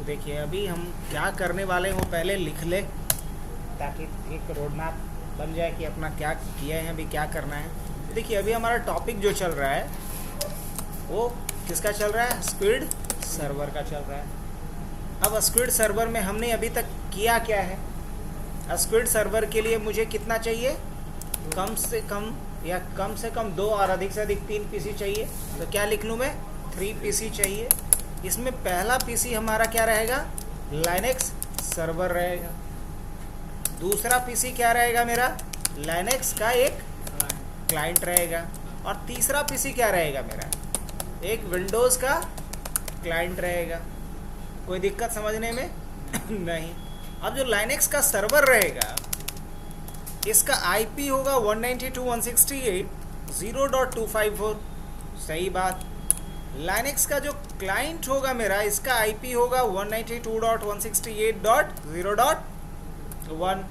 देखिए अभी हम क्या करने वाले हैं वो पहले लिख ले, ताकि एक रोड मैप बन जाए कि अपना क्या किया है, अभी क्या करना है। देखिए अभी हमारा टॉपिक जो चल रहा है वो किसका चल रहा है, स्क्विड सर्वर का चल रहा है। अब स्क्विड सर्वर में हमने अभी तक किया क्या है, स्क्विड सर्वर के लिए मुझे कितना चाहिए, कम से कम या कम से कम 2 और अधिक से अधिक 3 पीसी चाहिए। तो क्या लिख लूँ मैं, 3 पीसी चाहिए। इसमें पहला पीसी हमारा क्या रहेगा, लाइनेक्स सर्वर रहेगा। दूसरा पीसी क्या रहेगा मेरा, लाइनेक्स का एक क्लाइंट रहेगा। और तीसरा पीसी क्या रहेगा मेरा, एक विंडोज़ का क्लाइंट रहेगा। कोई दिक्कत समझने में नहीं। अब जो लाइनेक्स का सर्वर रहेगा इसका आईपी होगा 192.168.0.254, सही बात। लाइनेक्स का जो क्लाइंट होगा मेरा, इसका आईपी होगा 192.168.0.1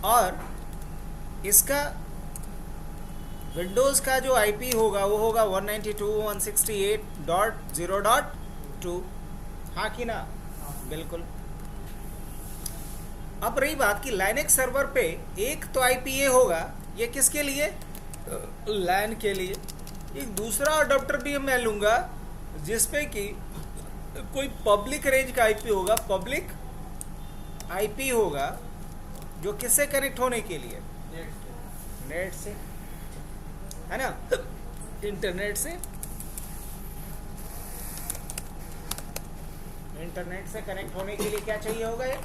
और इसका विंडोज़ का जो आईपी होगा वो होगा 192.168.0.2। हाँ कि ना, बिल्कुल। अब रही बात कि लाइनेक्स सर्वर पे एक तो आईपी ये होगा, ये किसके लिए, लैन के लिए। एक दूसरा अडोप्टर भी मैं लूँगा जिसपे कि कोई पब्लिक रेंज का आईपी होगा, पब्लिक आईपी होगा जो किससे कनेक्ट होने के लिए, नेट से, है ना, इंटरनेट से, इंटरनेट से कनेक्ट होने के लिए क्या चाहिए होगा, ये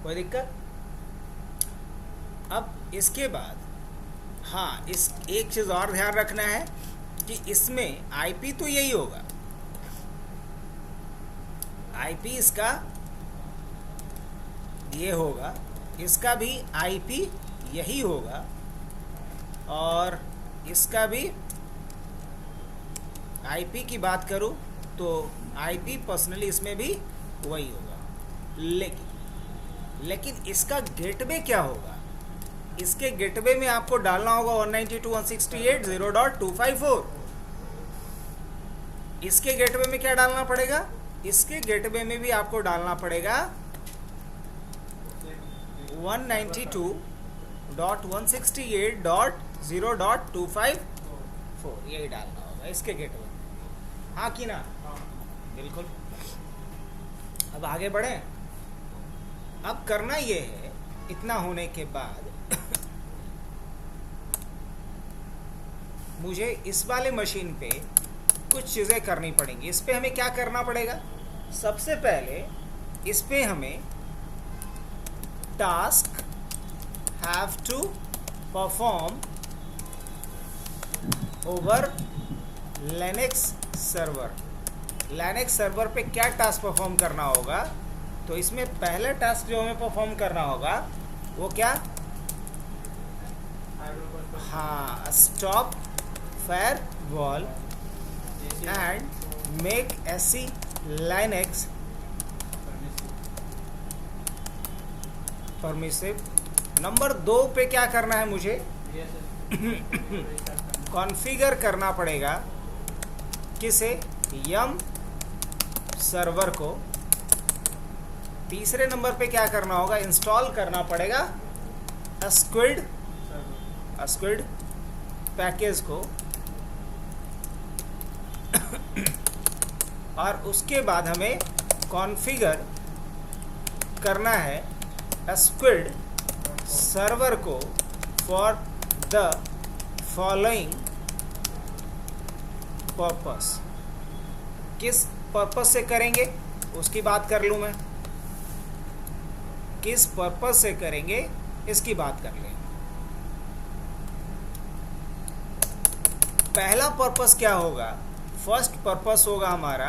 कोई दिक्कत। अब इसके बाद हाँ, इस एक चीज़ और ध्यान रखना है कि इसमें आईपी तो यही होगा, आईपी इसका ये होगा, इसका भी आईपी यही होगा और इसका भी आईपी की बात करूँ तो आईपी पर्सनली इसमें भी वही होगा। लेकिन इसका गेटवे क्या होगा, इसके गेटवे में आपको डालना होगा 192.168.0.254। इसके गेटवे में क्या डालना पड़ेगा, इसके गेटवे में भी आपको डालना पड़ेगा 192.168.0.254, यही डालना होगा इसके गेटवे में। हाँ कि ना, बिल्कुल। अब आगे बढ़ें। अब करना ये है, इतना होने के बाद मुझे इस वाले मशीन पे कुछ चीज़ें करनी पड़ेंगी। इस पे हमें क्या करना पड़ेगा, सबसे पहले इस पे हमें task have to perform over Linux server. Linux server पे क्या टास्क परफॉर्म करना होगा, तो इसमें पहले टास्क जो हमें परफॉर्म करना होगा वो क्या, हाँ, stop firewall and make SC Linux permissive. Number 2 पे क्या करना है मुझे, कॉन्फ़िगर करना पड़ेगा किसे, यम सर्वर को। तीसरे नंबर पे क्या करना होगा, इंस्टॉल करना पड़ेगा स्क्विड पैकेज को और उसके बाद हमें कॉन्फ़िगर करना है स्क्विड सर्वर को फॉर द फॉलोइंग पर्पस। किस पर्पस से करेंगे उसकी बात कर लूँ मैं, किस पर्पस से करेंगे इसकी बात कर लें। पहला पर्पस क्या होगा, फर्स्ट पर्पस होगा हमारा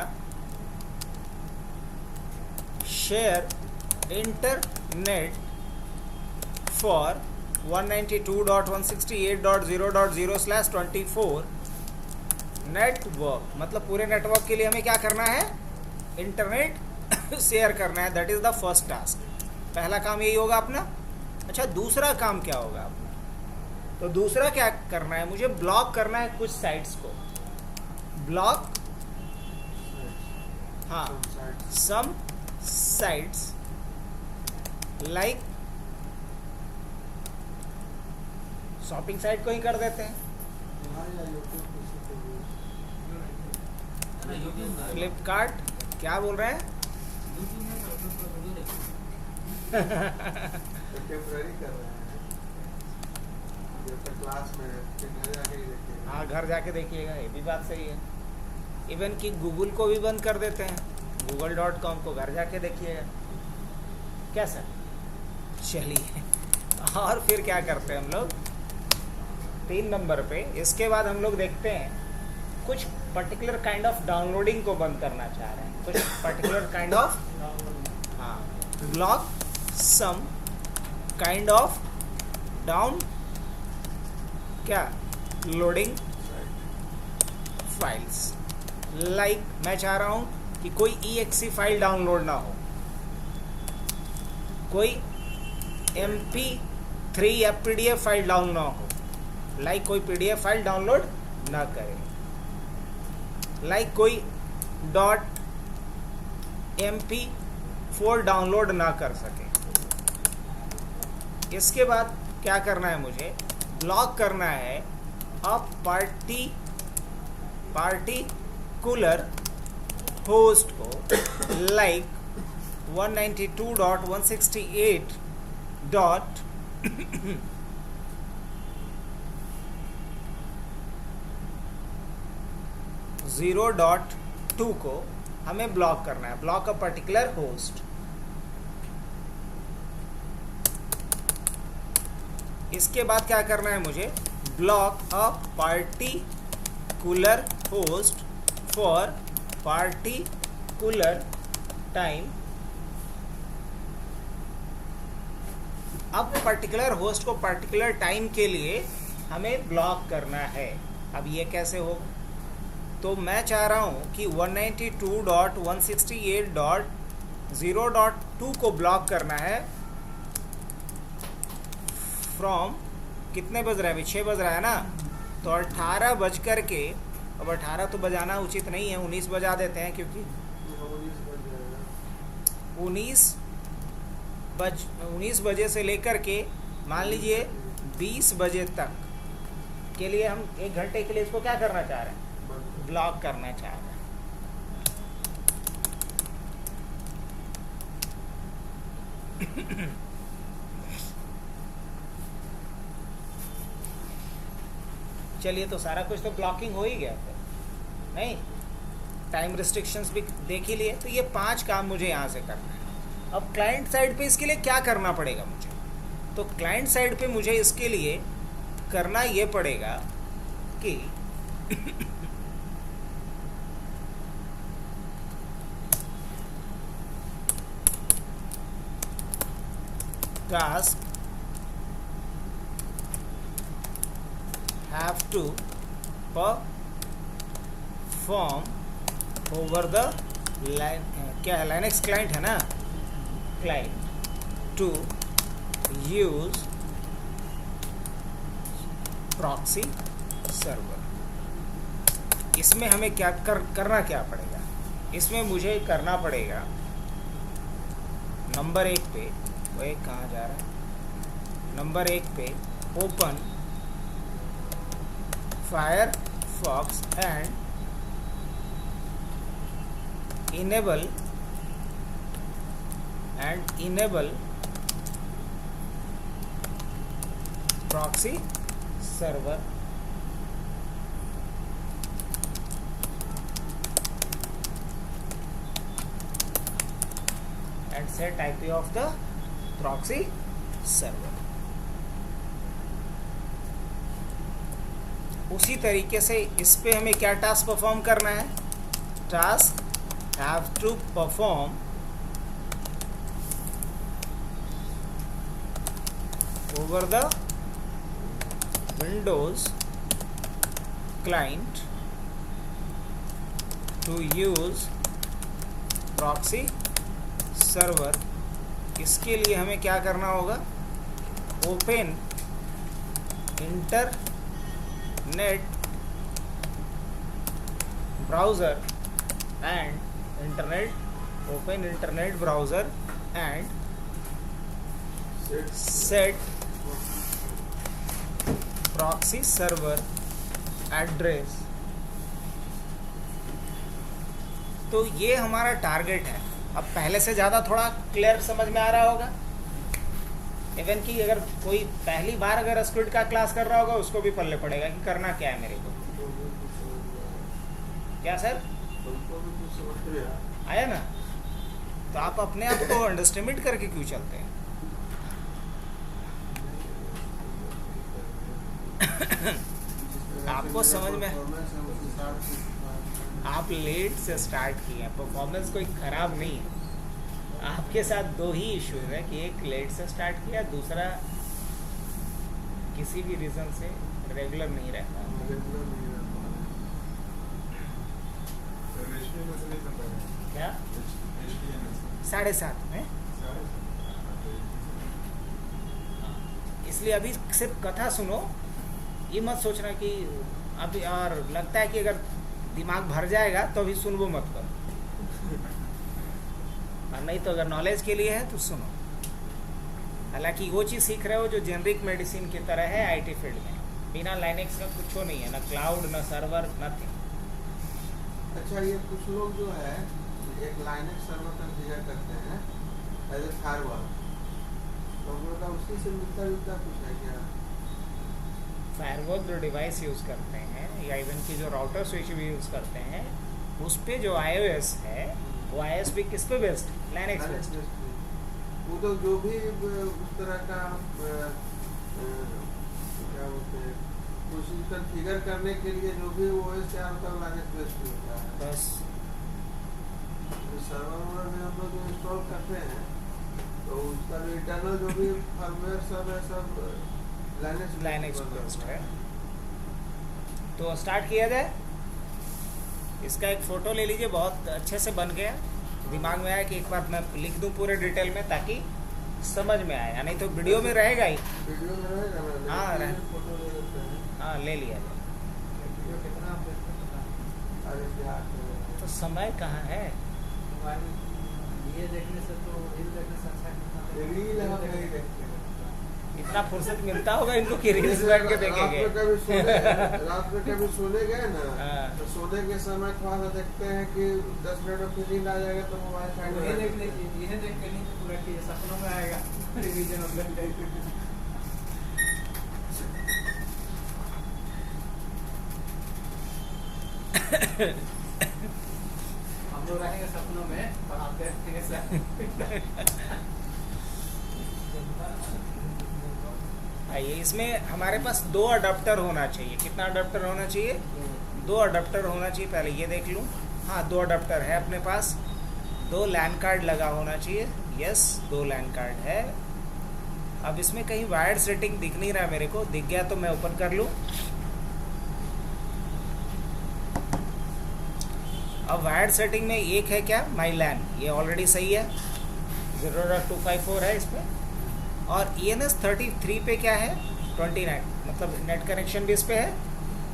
शेयर इंटरनेट फॉर 192.168.0.0/24 नेटवर्क मतलब पूरे नेटवर्क के लिए हमें क्या करना है, इंटरनेट शेयर करना है। That is the first task. पहला काम यही होगा अपना। अच्छा, दूसरा काम क्या होगा अपना? तो दूसरा क्या करना है, मुझे ब्लॉक करना है कुछ साइट्स को। ब्लॉक, हाँ, some sites like shopping site को ही कर देते हैं, फ्लिपकार्ट। क्या बोल रहे हैं? हाँ, घर जाके देखिएगा, ये भी बात सही है। इवन कि गूगल को भी बंद कर देते हैं, google.com को घर जाके देखिएगा। कैसा? चलिए, और फिर क्या करते हैं हम लोग 3 नंबर पे। इसके बाद हम लोग देखते हैं कुछ पर्टिकुलर काइंड ऑफ डाउनलोडिंग को बंद करना चाह रहे हैं, कुछ पर्टिकुलर काइंड ऑफ, हाँ, block some kind of down क्या लोडिंग फाइल्स। लाइक मैं चाह रहा हूँ कि कोई EXE फाइल डाउनलोड ना हो, कोई MP3 या PDF फाइल डाउन ना हो, लाइक कोई PDF फाइल डाउनलोड ना करे, लाइक कोई .mp4 डाउनलोड ना कर सके। इसके बाद क्या करना है, मुझे ब्लॉक करना है अब पार्टिकुलर होस्ट को, लाइक 192.168.0.2 को हमें ब्लॉक करना है। Block a particular host. इसके बाद क्या करना है मुझे, block a particular host for particular time. अब पर्टिकुलर होस्ट को पर्टिकुलर टाइम के लिए हमें ब्लॉक करना है। अब ये कैसे होगा? तो मैं चाह रहा हूँ कि 192.168.0.2 को ब्लॉक करना है फ्रॉम, कितने बज रहा है अभी? 6 बज रहा है ना, तो 18 बज कर के, अब 18 तो बजाना उचित नहीं है, 19 बजा देते हैं, क्योंकि 19 बजे से लेकर के मान लीजिए 20 बजे तक के लिए हम 1 घंटे के लिए इसको क्या करना चाह रहे हैं, ब्लॉक करना चाह रहे हैं। चलिए, तो सारा कुछ तो ब्लॉकिंग हो ही गया फिर, नहीं? टाइम रिस्ट्रिक्शंस भी देख ही लिए। तो ये 5 काम मुझे यहाँ से करना है। अब क्लाइंट साइड पे इसके लिए क्या करना पड़ेगा मुझे? तो क्लाइंट साइड पे मुझे इसके लिए करना ये पड़ेगा कि task have to perform over the क्या है, Linux client है ना, client to use proxy server। इसमें हमें क्या करना क्या पड़ेगा? इसमें मुझे करना पड़ेगा नंबर 1 पे, वो एक कहाँ जा रहा है, नंबर 1 पे open Firefox and enable proxy server and set IP of the proxy server। उसी तरीके से इस पे हमें क्या टास्क परफॉर्म करना है? Task have to perform over the Windows client to use proxy server, इसके लिए हमें क्या करना होगा, open internet browser and open internet browser and set proxy server address. तो ये हमारा टारगेट है। अब पहले से ज़्यादा थोड़ा क्लियर समझ में आ रहा होगा। इवन कि अगर कोई पहली बार अगर स्क्विड का क्लास कर रहा होगा उसको भी पल्ले पड़ेगा कि करना क्या है मेरे को। क्या सर आया ना? तो आप अपने आप को अंडरस्टिमेट करके क्यों चलते हैं? आपको समझ में, आप लेट से स्टार्ट किए हैं, परफॉर्मेंस कोई ख़राब नहीं है। आपके साथ दो ही इश्यूज है कि एक लेट से स्टार्ट किया, दूसरा किसी भी रीज़न से रेगुलर नहीं रहता। क्या 7:30 में? इसलिए अभी सिर्फ कथा सुनो, ये मत सोचना कि अभी और लगता है कि अगर दिमाग भर जाएगा तो अभी सुनबो मत करो, और नहीं तो अगर नॉलेज के लिए है तो सुनो। हालांकि वो चीज़ सीख रहे हो जो जेनरिक मेडिसिन की तरह है आईटी फील्ड में, बिना लाइनेक्स का कुछ नहीं है, ना क्लाउड ना सर्वर नथिंग। अच्छा, ये कुछ लोग जो है एक लाइनेक्स सर्वर कॉन्फ़िगर करते हैं एज ए फायरवॉल, तो हम लोग का उसी से मिलता जुलता कुछ है क्या? फायरवॉल जो डिवाइस यूज़ करते हैं या इवन की जो राउटर स्विच भी यूज़ करते हैं, उस पे जो iOS है वो iOS भी किस पे बेस्ड? Linux based. वो तो जो भी उस तरह का क्या बोलते हैं कुछ कॉन्फ़िगर करने के लिए जो भी OS तैयार होता है लाइनेक्स बेस्ड होता है। बस सर्वर में हम लोग जो इंस्टॉल करते हैं तो उसका जो इंटरनल जो भी फर्मवेयर सब है सब लाइनेक्स बेस्ड है। तो स्टार्ट किया जाए। इसका एक फ़ोटो ले लीजिए, बहुत अच्छे से बन गया। दिमाग में आया कि एक बार मैं लिख दूं पूरे डिटेल में ताकि समझ में आए, नहीं तो वीडियो में रहेगा ही। वीडियो में रहेगा। हाँ रहे, फोटो ले लेते हैं। हाँ ले लिया जाए। वीडियो कितना आप देख सकते हैं? अरे यार तो समय कहाँ है? ये देखने से तो रील देखने से अच्छा है। रील हम नहीं देखते हैं। इतना फुर्सत मिलता होगा इनको कि रील्स बैठ के देखेंगे। रात में कभी सोने गए ना, हाँ। तो सोने के समय थोड़ा सा देखते हैं कि 10 मिनट में फिर नींद आ जाएगा तो मोबाइल साइड में ये देख लीजिए, ये देख के नहीं तो पूरा कि सपनों में आएगा रिवीजन ऑफ द हम लोग रहेंगे सपनों में और आप देखेंगे आइए, इसमें हमारे पास 2 अडाप्टर होना चाहिए। कितना अडाप्टर होना चाहिए? 2 अडाप्टर होना चाहिए। पहले ये देख लूँ। हाँ 2 अडाप्टर है अपने पास। 2 लैन कार्ड लगा होना चाहिए। यस 2 लैन कार्ड है। अब इसमें कहीं वायर्ड सेटिंग दिख नहीं रहा मेरे को, दिख गया तो मैं ओपन कर लूँ। अब वायर्ड सेटिंग में एक है क्या, माई लैन, ये ऑलरेडी सही है, 0.254 है इस पर। और ENS 33 पे क्या है, 29, मतलब नेट कनेक्शन भी इस पे है,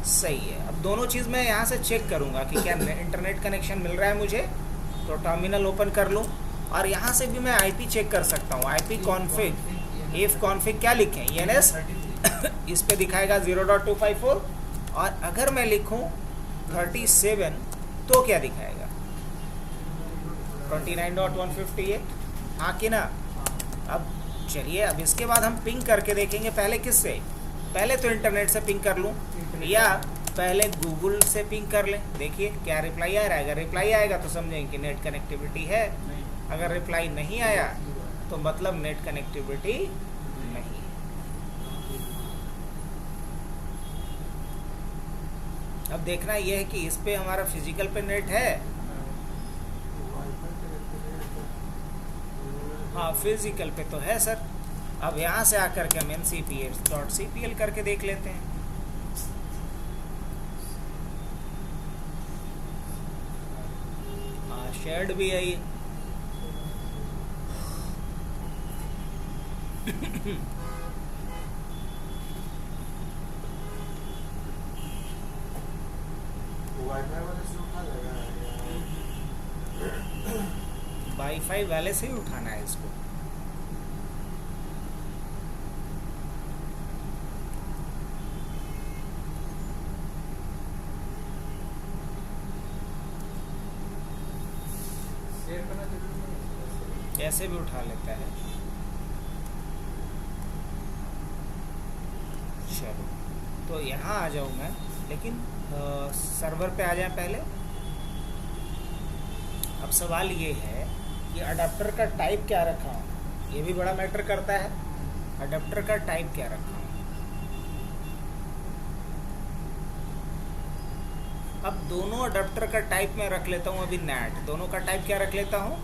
सही है। अब दोनों चीज़ मैं यहाँ से चेक करूँगा कि क्या इंटरनेट कनेक्शन मिल रहा है मुझे, तो टर्मिनल ओपन कर लूँ। और यहाँ से भी मैं IP चेक कर सकता हूँ। IP कॉन्फ़िग, इफ कॉन्फ़िग क्या लिखें, ENS इस पे दिखाएगा 0.254। और अगर मैं लिखूँ 37 तो क्या दिखाएगा, 29.158। हाँ कि ना? अब चलिए, अब इसके बाद हम पिंग करके देखेंगे। पहले किससे? पहले तो इंटरनेट से पिंग कर लूँ या पहले गूगल से पिंग कर लें। देखिए क्या रिप्लाई आ रहा है। अगर रिप्लाई आएगा तो समझेंगे कि नेट कनेक्टिविटी है, अगर रिप्लाई नहीं आया तो मतलब नेट कनेक्टिविटी नहीं है। अब देखना यह है कि इस पे हमारा फिजिकल पे नेट है। हाँ फिजिकल पे तो है सर। अब यहाँ से आकर के हम ncps.cpl करके देख लेते हैं। शेयर्ड भी है ये। वाईफाई वाले से उठा लेगा वाईफाई वाले से ही उठाना है इसको। शेयर करना जरूरी नहीं है। ऐसे भी उठा लेता है। चलो तो यहाँ आ जाऊँ मैं, लेकिन सर्वर पे आ जाए पहले। अब सवाल ये है कि अडाप्टर का टाइप क्या रखा हूँ, ये भी बड़ा मैटर करता है। अडाप्टर का टाइप क्या रखा हूँ। अब दोनों अडाप्टर का टाइप मैं रख लेता हूँ अभी नेट। दोनों का टाइप क्या रख लेता हूँ,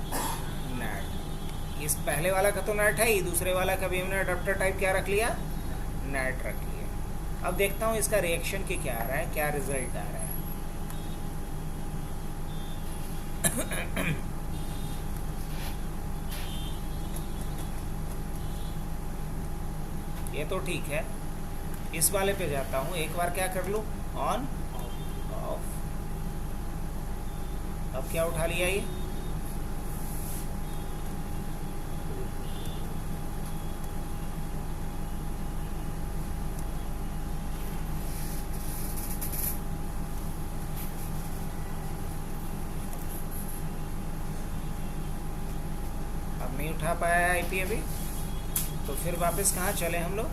नेट। इस पहले वाला का तो नेट है ही, दूसरे वाला का भी हमने अडाप्टर टाइप क्या रख लिया, नेट रख लिया। अब देखता हूँ इसका रिएक्शन की क्या आ रहा है, क्या रिजल्ट आ रहा है। ये तो ठीक है। इस वाले पे जाता हूँ, एक बार क्या कर लूँ, ऑन ऑफ। अब क्या उठा लिया ये, अब नहीं उठा पाया आईपी अभी। तो फिर वापस कहाँ चले हम लोग,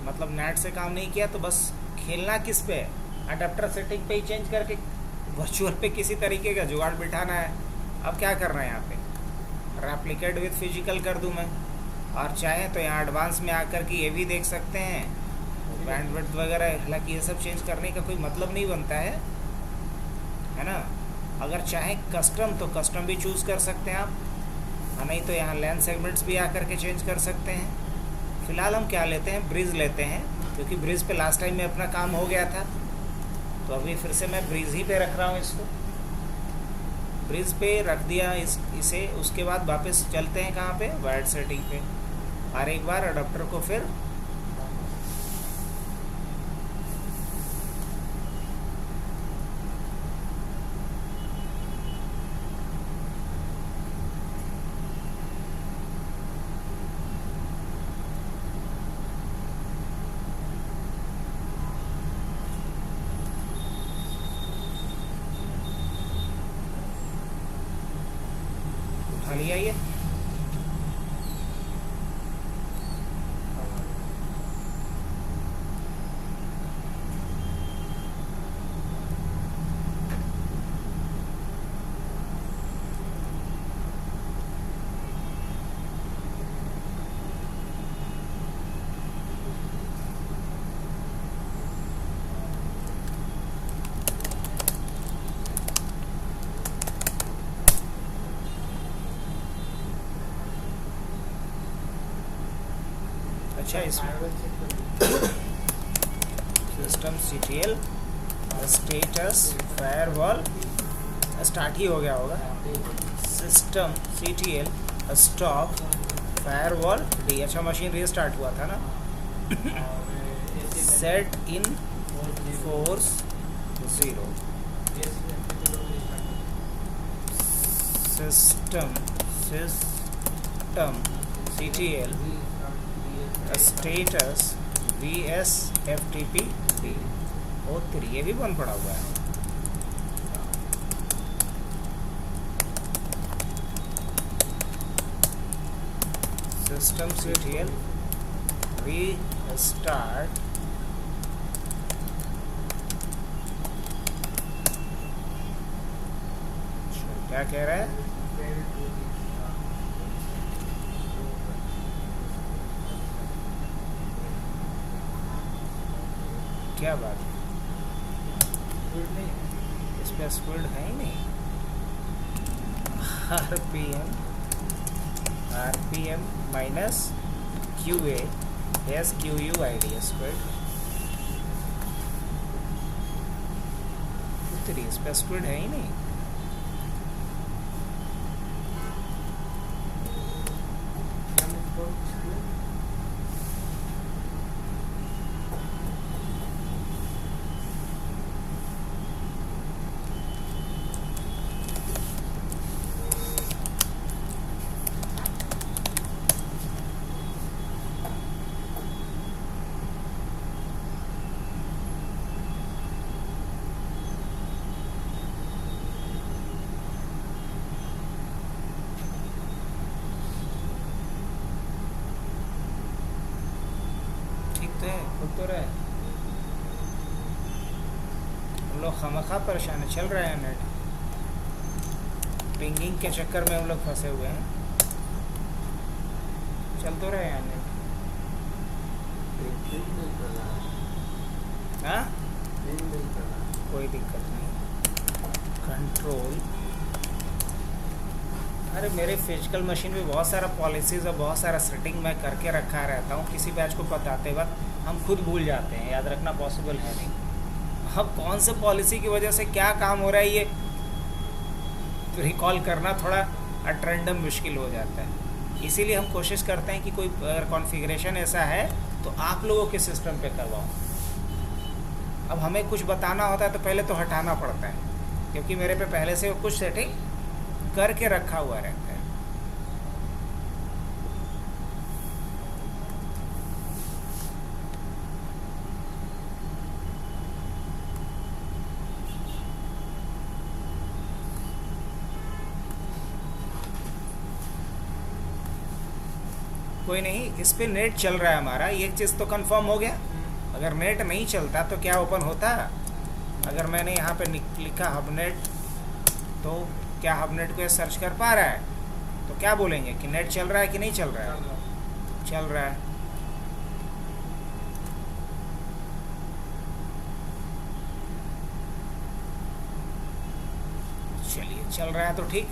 मतलब नेट से काम नहीं किया तो बस खेलना किस पे है, अडाप्टर सेटिंग पे ही चेंज करके वर्चुअल पे किसी तरीके का जुगाड़ बिठाना है। अब क्या करना है यहाँ पे, रेप्लिकेट विथ फिजिकल कर दूँ मैं, और चाहे तो यहाँ एडवांस में आकर के ये भी देख सकते हैं बैंडविड्थ वगैरह। हालांकि ये सब चेंज करने का कोई मतलब नहीं बनता है ना। अगर चाहे कस्टम तो कस्टम भी चूज़ कर सकते हैं आप, नहीं तो यहाँ लेंथ सेगमेंट्स भी आकर के चेंज कर सकते हैं। फ़िलहाल हम क्या लेते हैं, ब्रिज लेते हैं, क्योंकि ब्रिज पे लास्ट टाइम में अपना काम हो गया था। तो अभी फिर से मैं ब्रिज ही पे रख रहा हूँ इसको। ब्रिज पे रख दिया इसे। उसके बाद वापस चलते हैं कहाँ पे, वायर्ड सेटिंग पे, और एक बार अडाप्टर को फिर उठा लिया ये। अच्छा, इसमें system CTL status firewall start ही हो गया होगा। System CTL stop firewall D. अच्छा, मशीन रीस्टार्ट हुआ था ना। Setenforce 0। System CTL status VSFTP D। और फिर ये भी बंद पड़ा हुआ है। सिस्टम CTL रीस्टार्ट क्या कह रहा है, क्या बात है, इस पर स्पीड है ही नहीं। RPM minus QA S QUID speed उतरी, इस पर स्पीड है ही नहीं। हम लोग खामखा परेशान है, चल रहा है नेट, पिंगिंग के चक्कर में हम लोग फंसे हुए हैं, चल तो रहे हैं नेट। पिंग नहीं कर रहा है, हाँ पिंग नहीं कर रहा है। कोई दिक्कत नहीं। कंट्रोल, अरे मेरे फिजिकल मशीन में बहुत सारा पॉलिसीज़ और बहुत सारा सेटिंग मैं करके रखा रहता हूँ, किसी बैच को बताते वक्त हम खुद भूल जाते हैं, याद रखना पॉसिबल है नहीं। अब कौन से पॉलिसी की वजह से क्या काम हो रहा है ये तो रिकॉल करना थोड़ा अटरेंडम मुश्किल हो जाता है। इसीलिए हम कोशिश करते हैं कि कोई अगर कॉन्फ़िगरेशन ऐसा है तो आप लोगों के सिस्टम पे करवाओ। अब हमें कुछ बताना होता है तो पहले तो हटाना पड़ता है, क्योंकि मेरे पे पहले से कुछ सेटिंग करके रखा हुआ रहता है। कोई नहीं, इस पे नेट चल रहा है हमारा, ये चीज़ तो कंफर्म हो गया। अगर नेट नहीं चलता तो क्या ओपन होता? अगर मैंने यहाँ पे लिखा हबनेट, तो क्या हबनेट को ये सर्च कर पा रहा है? तो क्या बोलेंगे कि नेट चल रहा है कि नहीं चल रहा है? चल रहा है। चलिए, चल रहा है तो ठीक,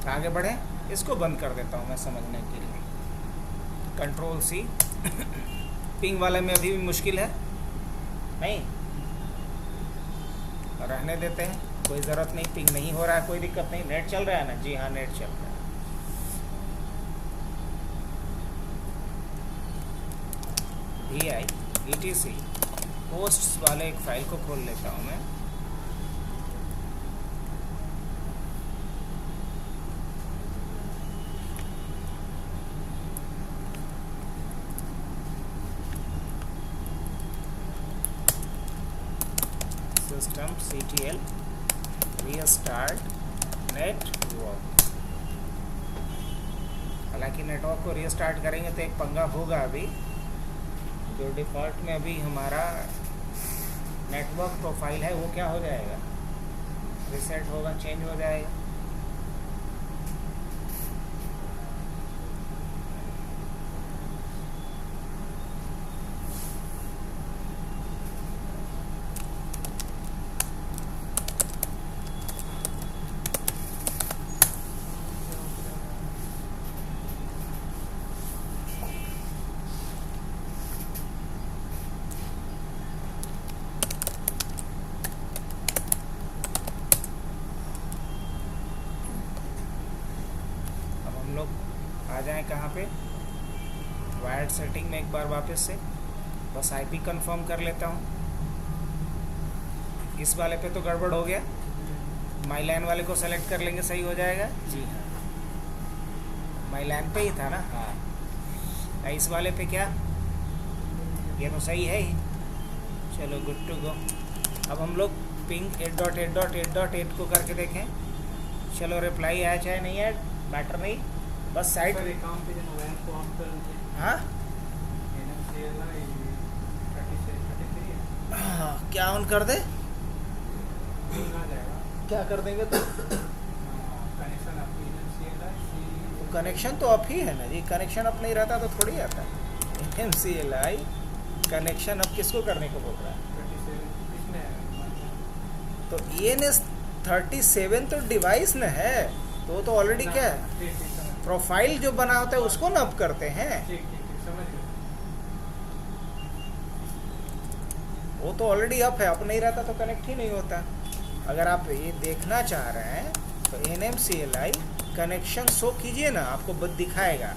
आगे बढ़े। इसको बंद कर देता हूँ मैं समझने के लिए। Control C. पिंग वाले में अभी भी मुश्किल है नहीं, रहने देते हैं, कोई ज़रूरत नहीं, पिंग नहीं हो रहा है, कोई दिक्कत नहीं। नेट चल रहा है ना? जी हाँ, नेट चल रहा है। VI ETC पोस्ट्स वाले एक फाइल को खोल लेता हूँ मैं। System CTL restart network. हालांकि नेटवर्क को रीस्टार्ट करेंगे तो एक पंगा होगा अभी, जो डिफ़ॉल्ट में अभी हमारा नेटवर्क प्रोफाइल है वो क्या हो जाएगा, रीसेट होगा, चेंज हो जाएगा। आ जाएं कहाँ पे, वायर्ड सेटिंग में एक बार वापस से बस IP कंफर्म कर लेता हूँ। इस वाले पे तो गड़बड़ हो गया, माई लाइन वाले को सेलेक्ट कर लेंगे, सही हो जाएगा। जी हाँ, माई लाइन पे ही था ना। हाँ, इस वाले पे क्या, ये तो सही है ही। चलो गुड टू गो। अब हम लोग पिंग 8.8.8.8 को करके देखें। चलो रिप्लाई आया चाहे नहीं आया मैटर नहीं, बस साइट। काम पे जन वैन को ऑन कर दीजिए। हाँ NMCL 33 है। हाँ, क्या ऑन कर दे? पिंग आ जाएगा। क्या कर देंगे तो? कनेक्शन आपकी NMCL कनेक्शन तो अप ही है ना जी, कनेक्शन अप नहीं रहता तो थोड़ी आता है। NMCLI कनेक्शन अप किसको करने को बोल रहा है? 37 इसमें है। तो ENS 37 तो डिवाइस न है, तो वो तो ऑलरेडी क्या है, ठीक ठीक समझ प्रोफाइल जो बना होता है उसको न अप करते हैं। ठीक ठीक ठीक समझ गए। वो तो ऑलरेडी अप है, अप नहीं रहता तो कनेक्ट ही नहीं होता। अगर आप ये देखना चाह रहे हैं तो NMCLI कनेक्शन शो कीजिए ना, आपको दिखाएगा।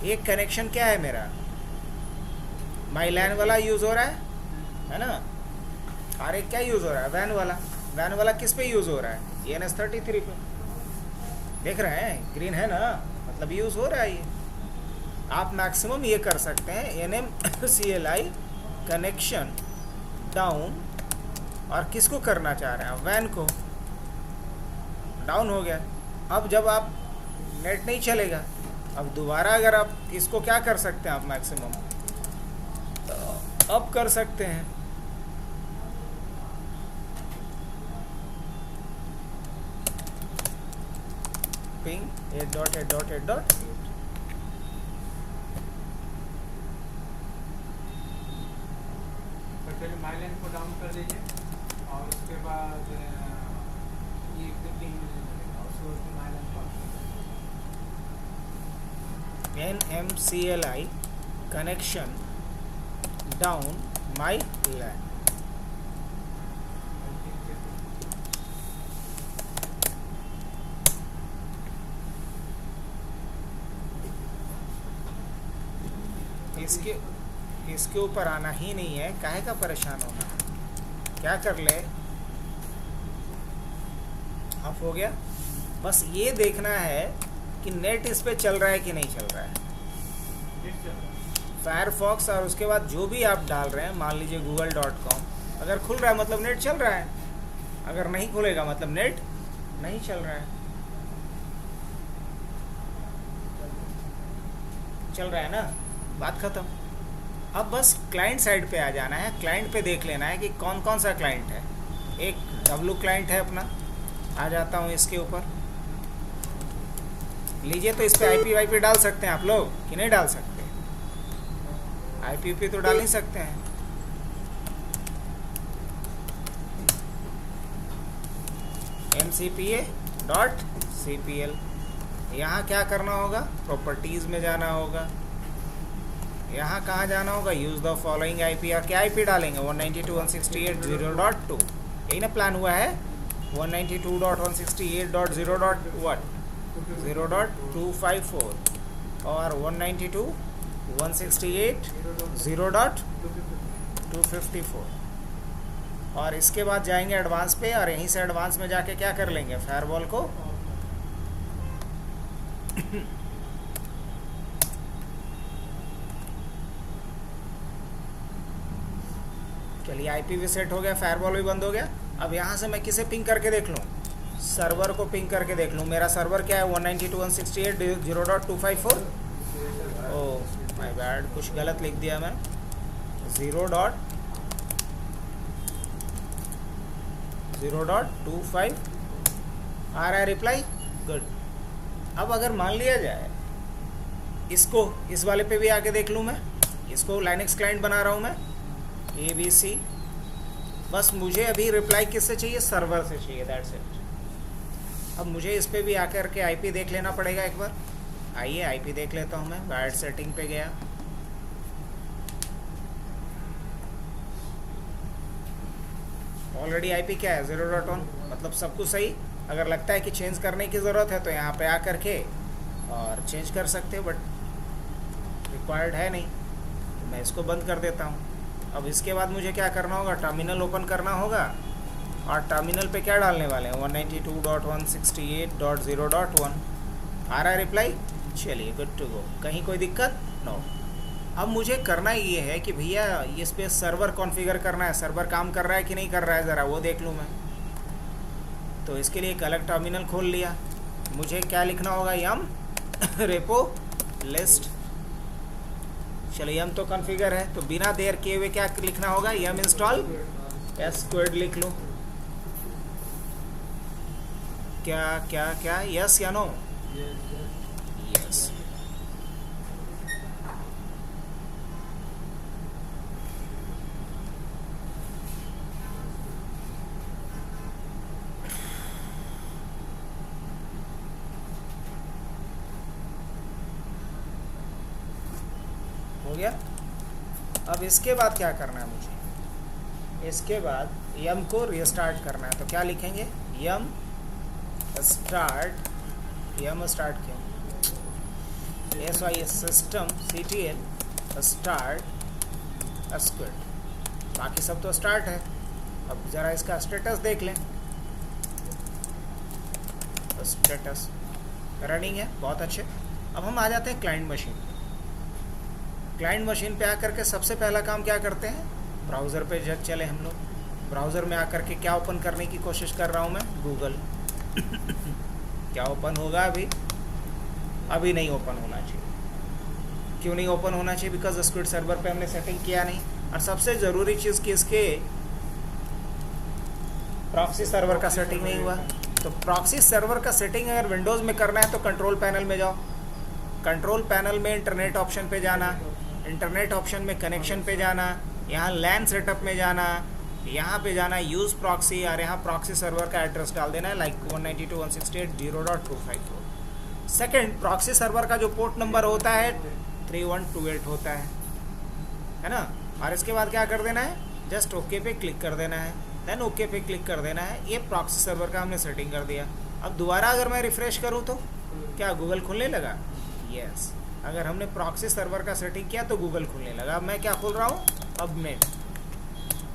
एक कनेक्शन क्या है मेरा, माई लैन वाला यूज़ हो रहा है ना, और एक क्या यूज़ हो रहा है, वैन वाला। वैन वाला किस पे यूज़ हो रहा है? ENS 33 पे। देख रहे हैं ग्रीन है ना, मतलब यूज़ हो रहा है ये। आप मैक्सिमम ये कर सकते हैं NMCLI कनेक्शन डाउन, और किसको करना चाह रहे हैं, वैन को। डाउन हो गया। अब जब आप नेट नहीं चलेगा, अब दोबारा अगर आप इसको क्या कर सकते हैं, आप मैक्सिमम अप कर सकते हैं। पिंग 8.8.8.8। तो पहले माइलाइन को डाउन कर दीजिए और उसके बाद ये पिंग मिलेगा, उसके बाद माइलाइन को NMCLI connection down my LAN। इसके ऊपर आना ही नहीं है, काहे का परेशान होना। क्या कर ले, ऑफ हो गया। बस ये देखना है कि नेट इस पे चल रहा है कि नहीं चल रहा है। फायरफॉक्स और उसके बाद जो भी आप डाल रहे हैं, मान लीजिए google.com, अगर खुल रहा है मतलब नेट चल रहा है, अगर नहीं खुलेगा मतलब नेट नहीं चल रहा है। चल रहा है ना, बात खत्म। अब बस क्लाइंट साइड पे आ जाना है, क्लाइंट पे देख लेना है कि कौन कौन सा क्लाइंट है। एक W क्लाइंट है अपना, आ जाता हूँ इसके ऊपर। लीजिए, तो इस पे IP डाल सकते हैं आप लोग कि नहीं डाल सकते? IP तो डाल ही सकते हैं। MCPA.cpl। यहाँ क्या करना होगा, प्रॉपर्टीज़ में जाना होगा। यहाँ कहाँ जाना होगा, यूज़ द फॉलोइंग IP। और क्या IP डालेंगे, 192.168.0.2। यही ना प्लान हुआ है, 192.168.0.254 और 192.168.0.254। और इसके बाद जाएंगे एडवांस पे, और यहीं से एडवांस में जाके क्या कर लेंगे, फायरवॉल को चलिए IP भी सेट हो गया, फायरवॉल भी बंद हो गया। अब यहाँ से मैं किसे पिंग करके देख लूँ, सर्वर को पिंग करके देख लूँ। मेरा सर्वर क्या है, 192.168.0.254। ओह माय बैड, कुछ गलत लिख दिया मैं। 0.25 आ रहा है रिप्लाई, गुड। अब अगर मान लिया जाए इसको, इस वाले पे भी आके देख लूँ मैं। इसको लाइनक्स क्लाइंट बना रहा हूँ मैं, ABC। बस मुझे अभी रिप्लाई किससे चाहिए, सर्वर से चाहिए, दैट्स इट। अब मुझे इस पे भी आकर के IP देख लेना पड़ेगा एक बार। आइए IP देख लेता हूँ मैं। वायर्ड सेटिंग पे गया, ऑलरेडी IP क्या है, 0.1, मतलब सब कुछ सही। अगर लगता है कि चेंज करने की ज़रूरत है तो यहाँ पे आकर के और चेंज कर सकते हो, बट रिक्वायर्ड है नहीं, तो मैं इसको बंद कर देता हूँ। अब इसके बाद मुझे क्या करना होगा, टर्मिनल ओपन करना होगा, और टर्मिनल पे क्या डालने वाले हैं, 192.168.0.1। आ रहा है रिप्लाई, चलिए गुड टू गो। कहीं कोई दिक्कत, नो। अब मुझे करना ये है कि भैया इस पे सर्वर कॉन्फ़िगर करना है, सर्वर काम कर रहा है कि नहीं कर रहा है, ज़रा वो देख लूँ मैं। तो इसके लिए एक अलग टर्मिनल खोल लिया। मुझे क्या लिखना होगा, यम रेपो लिस्ट। चलिए यम तो कॉन्फ़िगर है, तो बिना देर किए हुए क्या लिखना होगा, यम इंस्टॉल S-squared लिख लूँ। क्या क्या क्या, यस या नो, यस। हो गया। अब इसके बाद क्या करना है मुझे, इसके बाद यम को रीस्टार्ट करना है। तो क्या लिखेंगे, यम स्टार्ट क्यों, SYS system CTL start S-squared। बाकी सब तो स्टार्ट है। अब ज़रा इसका स्टेटस देख लें, स्टेटस रनिंग है, बहुत अच्छे। अब हम आ जाते हैं क्लाइंट मशीन। क्लाइंट मशीन पे आकर के सबसे पहला काम क्या करते हैं, ब्राउज़र पे जब चले हम लोग। ब्राउज़र में आकर के क्या ओपन करने की कोशिश कर रहा हूँ मैं, गूगल। क्या ओपन होगा, अभी नहीं ओपन होना चाहिए। क्यों नहीं ओपन होना चाहिए, बिकॉज S-squared सर्वर पे हमने सेटिंग किया नहीं। और सबसे ज़रूरी चीज़ कि इसके प्रॉक्सी सर्वर का सेटिंग नहीं हुआ। तो प्रॉक्सी सर्वर का सेटिंग अगर विंडोज़ में करना है तो कंट्रोल पैनल में जाओ, कंट्रोल पैनल में इंटरनेट ऑप्शन पे जाना, इंटरनेट ऑप्शन में कनेक्शन पे जाना, यहाँ लैन सेटअप में जाना, यहाँ पे जाना यूज़ प्रॉक्सी, और यहाँ प्रॉक्सी सर्वर का एड्रेस डाल देना है लाइक 192.168.0.254। सेकंड, प्रॉक्सी सर्वर का जो पोर्ट नंबर होता है 3128 होता है ना। और इसके बाद क्या कर देना है, जस्ट ओके पे क्लिक कर देना है, देन ओके पे क्लिक कर देना है। ये प्रॉक्सी सर्वर का हमने सेटिंग कर दिया। अब दोबारा अगर मैं रिफ्रेश करूँ तो क्या गूगल खुलने लगा? यस, अगर हमने प्रॉक्सी सर्वर का सेटिंग किया तो गूगल खुलने लगा। अब मैं क्या खोल रहा हूँ? हबनेट।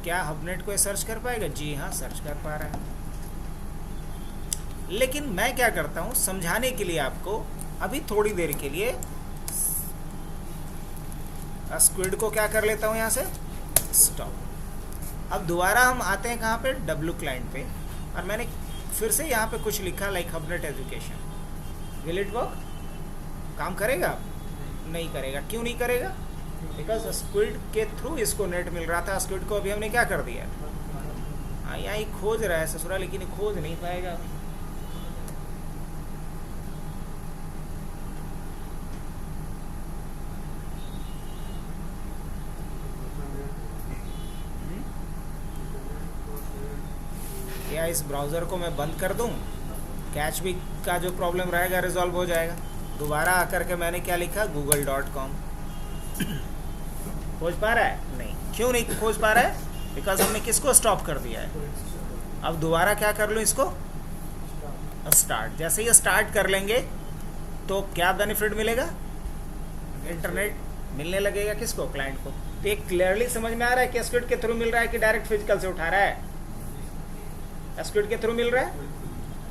क्या हबनेट को सर्च कर पाएगा? जी हाँ, सर्च कर पा रहा है। लेकिन मैं क्या करता हूँ समझाने के लिए आपको, अभी थोड़ी देर के लिए स्क्विड को क्या कर लेता हूँ यहाँ से स्टॉप। अब दोबारा हम आते हैं कहाँ पे? डब्ल्यू क्लाइंट पे, और मैंने फिर से यहाँ पे कुछ लिखा like hubnet education. Will it work? काम करेगा? नहीं करेगा। क्यों नहीं करेगा? बिकॉज स्क्विड के थ्रू इसको नेट मिल रहा था। स्क्विड को अभी हमने क्या कर दिया? हाँ, यहाँ ही खोज रहा है ससुरा, लेकिन खोज नहीं पाएगा। या इस ब्राउज़र को मैं बंद कर दूं, कैच भी का जो प्रॉब्लम रहेगा रिजॉल्व हो जाएगा। दोबारा आकर के मैंने क्या लिखा? google.com। खोज पा रहा है? नहीं। क्यों नहीं खोज पा रहा है? बिकॉज हमने किसको स्टॉप कर दिया है। अब दोबारा क्या कर लूँ इसको? स्टार्ट। जैसे ही स्टार्ट कर लेंगे तो क्या बेनिफिट मिलेगा? इंटरनेट मिलने लगेगा। किसको? क्लाइंट को। तो एक क्लियरली समझ में आ रहा है कि स्क्विड के थ्रू मिल रहा है कि डायरेक्ट फिजिकल से उठा रहा है? स्क्विड के थ्रू मिल रहा है।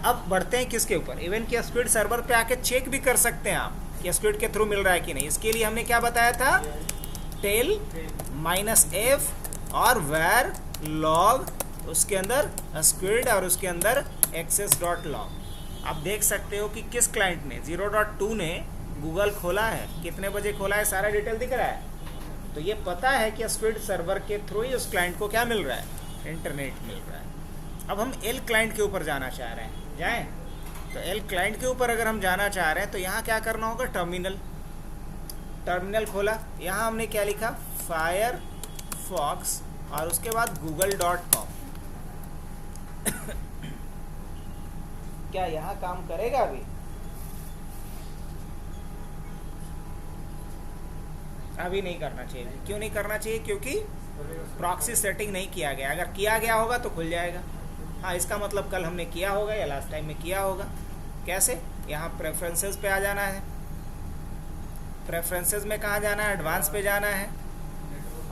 अब बढ़ते हैं किसके ऊपर? इवन कि स्क्विड सर्वर पे आके चेक भी कर सकते हैं आप कि स्क्विड के थ्रू मिल रहा है कि नहीं। इसके लिए हमने क्या बताया था? टेल -f और where log, उसके अंदर स्क्विड और उसके अंदर access.log। आप देख सकते हो कि किस क्लाइंट ने 0.2 ने गूगल खोला है, कितने बजे खोला है, सारा डिटेल दिख रहा है। तो ये पता है कि स्क्विड सर्वर के थ्रू ही उस क्लाइंट को क्या मिल रहा है? इंटरनेट मिल रहा है। अब हम एल क्लाइंट के ऊपर जाना चाह रहे हैं, जाएं? तो एल क्लाइंट के ऊपर अगर हम जाना चाह रहे हैं तो यहाँ क्या करना होगा? टर्मिनल खोला, यहाँ हमने क्या लिखा? फायरफॉक्स, और उसके बाद google.com। क्या यहाँ काम करेगा? अभी नहीं करना चाहिए। क्यों नहीं करना चाहिए? क्योंकि प्रॉक्सी सेटिंग नहीं किया गया। अगर किया गया होगा तो खुल जाएगा। हाँ, इसका मतलब कल हमने किया होगा या लास्ट टाइम में किया होगा। कैसे? यहाँ प्रेफरेंसेस पे आ जाना है। प्रेफरेंसेस में कहाँ जाना है? एडवांस पे जाना है।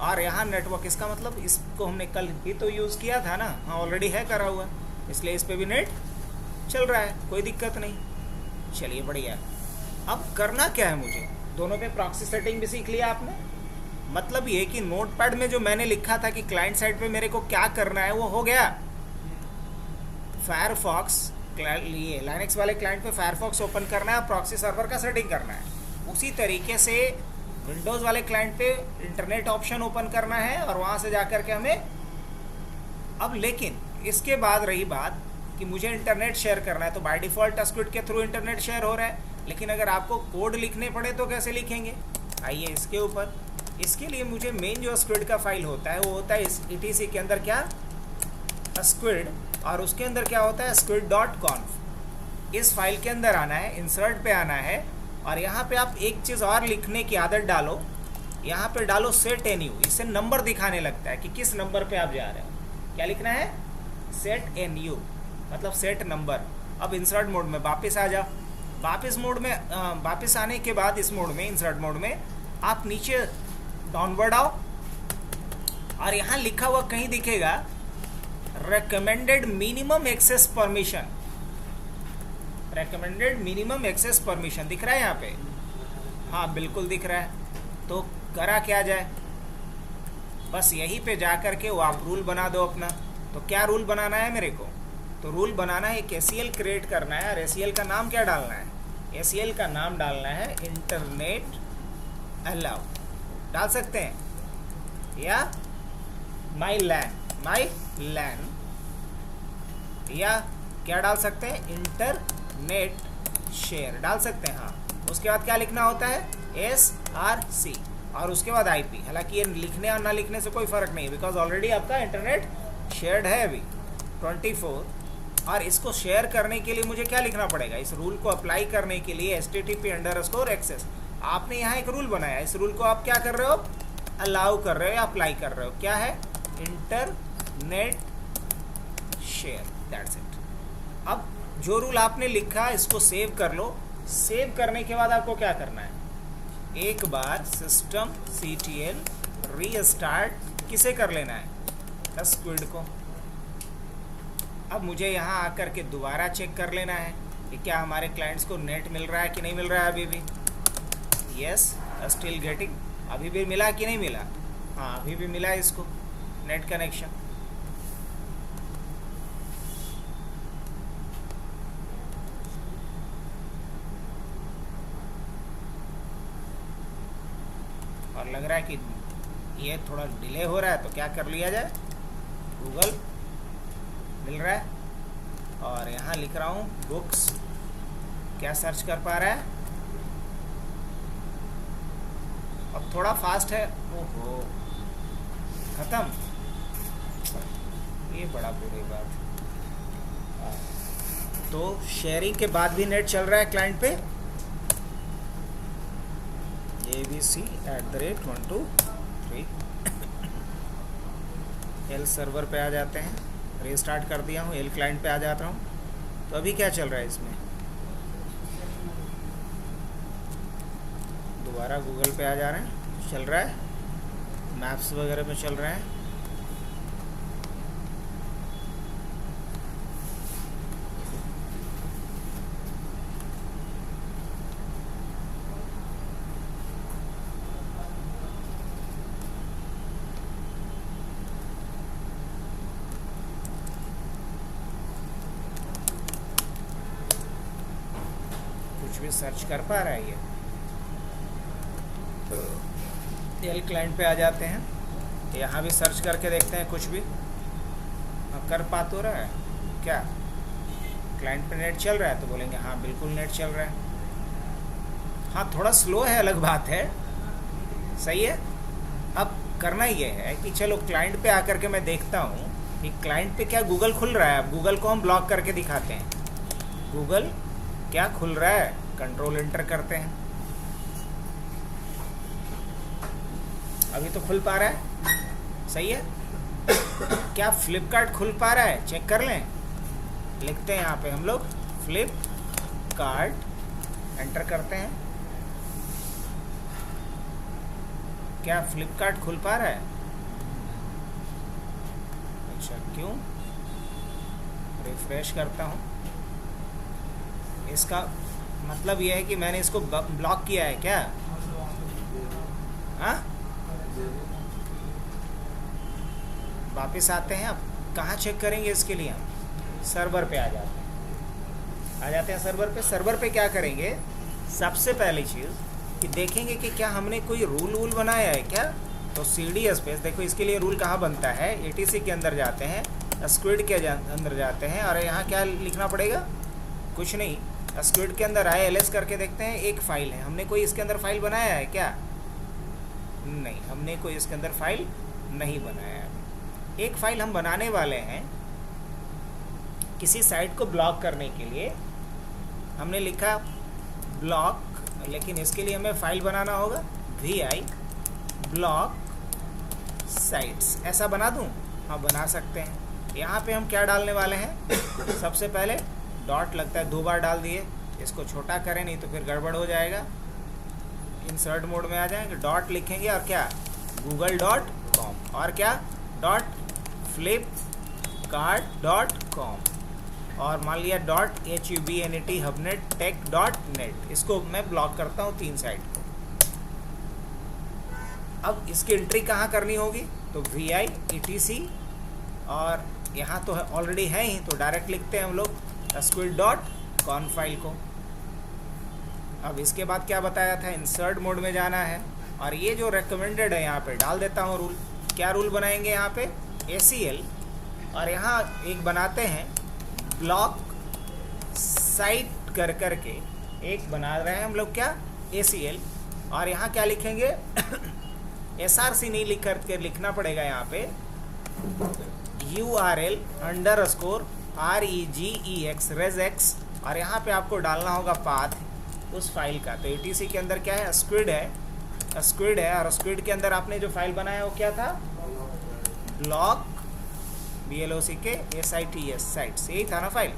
और यहाँ नेटवर्क, इसका मतलब इसको हमने कल भी तो यूज़ किया था ना। हाँ, ऑलरेडी है करा हुआ, इसलिए इस पर भी नेट चल रहा है, कोई दिक्कत नहीं। चलिए, बढ़िया। अब करना क्या है मुझे? दोनों पे प्रॉक्सी सेटिंग भी सीख लिया आपने। मतलब ये कि नोटपैड में जो मैंने लिखा था कि क्लाइंट साइड पे मेरे को क्या करना है वो हो गया। फायरफॉक्स, ये लाइनक्स वाले क्लाइंट पे फायरफॉक्स ओपन करना है, प्रॉक्सी सर्वर का सेटिंग करना है। उसी तरीके से विंडोज़ वाले क्लाइंट पे इंटरनेट ऑप्शन ओपन करना है और वहाँ से जाकर के हमें अब, लेकिन इसके बाद रही बात कि मुझे इंटरनेट शेयर करना है, तो बाय डिफ़ॉल्ट स्क्विड के थ्रू इंटरनेट शेयर हो रहा है। लेकिन अगर आपको कोड लिखने पड़े तो कैसे लिखेंगे? आइए इसके ऊपर। इसके लिए मुझे मेन जो स्क्विड का फाइल होता है वो होता है इस etc के अंदर क्या? स्क्विड, और उसके अंदर क्या होता है? squid.conf। इस फाइल के अंदर आना है, इंसर्ट पे आना है, और यहाँ पे आप एक चीज़ और लिखने की आदत डालो। यहाँ पे डालो set nu। इससे नंबर दिखाने लगता है कि किस नंबर पे आप जा रहे हो। क्या लिखना है? set nu, मतलब सेट नंबर। अब इंसर्ट मोड में वापस आ जाओ। वापस मोड में वापस आने के बाद इस मोड में, इंसर्ट मोड में, आप नीचे डाउनवर्ड आओ और यहाँ लिखा हुआ कहीं दिखेगा recommended minimum access permission। recommended minimum access permission दिख रहा है यहाँ पे? हाँ, बिल्कुल दिख रहा है। तो करा क्या जाए? बस यहीं पे जा कर के वो आप रूल बना दो अपना। तो क्या रूल बनाना है मेरे को? तो रूल बनाना है, एक ACL क्रिएट करना है, और ACL का नाम क्या डालना है? ACL का नाम डालना है इंटरनेट अलाउ। डाल सकते हैं, या माई लैन, या क्या डाल सकते हैं, इंटरनेट शेयर डाल सकते हैं। हाँ, उसके बाद क्या लिखना होता है, SRC, और उसके बाद IP। हालांकि ये लिखने और ना लिखने से कोई फ़र्क नहीं है, बिकॉज ऑलरेडी आपका इंटरनेट शेयर्ड है अभी 24। और इसको शेयर करने के लिए मुझे क्या लिखना पड़ेगा, इस रूल को अप्लाई करने के लिए HTTP_access। आपने यहाँ एक रूल बनाया, इस रूल को आप क्या कर रहे हो, अलाउ कर रहे हो या अप्लाई कर रहे हो। क्या है, इंटरनेट शेयर, दैट्स इट। अब जो रूल आपने लिखा इसको सेव कर लो। सेव करने के बाद आपको क्या करना है, एक बार systemctl रीस्टार्ट किसे कर लेना है, स्क्विड को। अब मुझे यहाँ आकर के दोबारा चेक कर लेना है कि क्या हमारे क्लाइंट्स को नेट मिल रहा है कि नहीं मिल रहा है अभी भी। यस, स्टिल गेटिंग, अभी भी मिला कि नहीं मिला, हाँ अभी भी मिला इसको नेट कनेक्शन। और लग रहा है कि ये थोड़ा डिले हो रहा है, तो क्या कर लिया जाए, गूगल मिल रहा है और यहाँ लिख रहा हूँ बुक्स, क्या सर्च कर पा रहा है, अब थोड़ा फास्ट है। ओहो, खत्म, ये बड़ा बुरी बात। तो शेयरिंग के बाद भी नेट चल रहा है क्लाइंट पे, abc@123। एल सर्वर पे आ जाते हैं, रीस्टार्ट कर दिया हूँ, एल क्लाइंट पे आ जाता हूँ। तो अभी क्या चल रहा है इसमें, दोबारा गूगल पे आ जा रहे हैं, चल रहा है, मैप्स वगैरह में चल रहे हैं। कुछ भी सर्च कर पा रहा है ये। एल क्लाइंट पे आ जाते हैं, यहाँ भी सर्च करके देखते हैं कुछ भी कर पा तो रहा है क्या, क्लाइंट पे नेट चल रहा है, तो बोलेंगे हाँ बिल्कुल नेट चल रहा है। हाँ थोड़ा स्लो है, अलग बात है, सही है। अब करना ये है कि चलो क्लाइंट पे आकर के मैं देखता हूँ कि क्लाइंट पे क्या गूगल खुल रहा है। अब गूगल को हम ब्लॉक करके दिखाते हैं, गूगल क्या खुल रहा है, कंट्रोल एंटर करते हैं, अभी तो खुल पा रहा है, सही है। क्या फ्लिपकार्ट खुल पा रहा है, चेक कर लें, लिखते हैं यहाँ पे हम लोग फ्लिपकार्ट, एंटर करते हैं, क्या फ्लिपकार्ट खुल पा रहा है, अच्छा क्यों, रिफ्रेश करता हूँ। इसका मतलब यह है कि मैंने इसको ब्लॉक किया है क्या, हाँ। वापस आते हैं, अब कहाँ चेक करेंगे इसके लिए, हम सर्वर पे आ जाते हैं सर्वर पे क्या करेंगे, सबसे पहली चीज़ कि देखेंगे कि क्या हमने कोई रूल बनाया है क्या। तो CD स्पेस, देखो इसके लिए रूल कहाँ बनता है, ATC के अंदर जाते हैं, स्क्विड के अंदर जाते हैं, और यहाँ क्या लिखना पड़ेगा, कुछ नहीं, स्क्विड के अंदर आए LS करके देखते हैं, एक फाइल है, हमने कोई इसके अंदर फाइल बनाया है क्या, नहीं, हमने कोई इसके अंदर फाइल नहीं बनाया है। एक फाइल हम बनाने वाले हैं किसी साइट को ब्लॉक करने के लिए, हमने लिखा ब्लॉक, लेकिन इसके लिए हमें फाइल बनाना होगा vi ब्लॉक साइट्स, ऐसा बना दूं, हाँ बना सकते हैं। यहाँ पे हम क्या डालने वाले हैं, सबसे पहले डॉट, लगता है 2 बार डाल दिए, इसको छोटा करें नहीं तो फिर गड़बड़ हो जाएगा, इंसर्ट मोड में आ जाएंगे, डॉट लिखेंगे और क्या google.com, और क्या .flipkart.com, और मान लिया .hubnethubnet.net, इसको मैं ब्लॉक करता हूँ 3 साइट को। अब इसकी एंट्री कहाँ करनी होगी, तो vi etc, और यहाँ तो ऑलरेडी है ही, तो डायरेक्ट लिखते हैं हम लोग squid.conf फाइल को। अब इसके बाद क्या बताया था, इंसर्ट मोड में जाना है, और ये जो रेकमेंडेड है यहाँ पे डाल देता हूँ रूल। क्या रूल बनाएंगे यहाँ पे, ACL, और यहाँ एक बनाते हैं ब्लॉक साइट कर करके एक बना रहे हैं हम लोग क्या, ACL, और यहाँ क्या लिखेंगे SRC नहीं लिख करके लिखना पड़ेगा यहाँ पे URL _ REGEX regex, और यहाँ पे आपको डालना होगा पाथ उस फाइल का। तो etc के अंदर क्या है, स्क्विड है, और स्क्विड के अंदर आपने जो फाइल बनाया वो क्या था, ब्लॉक BLOCK साइट्स, यही था ना फाइल।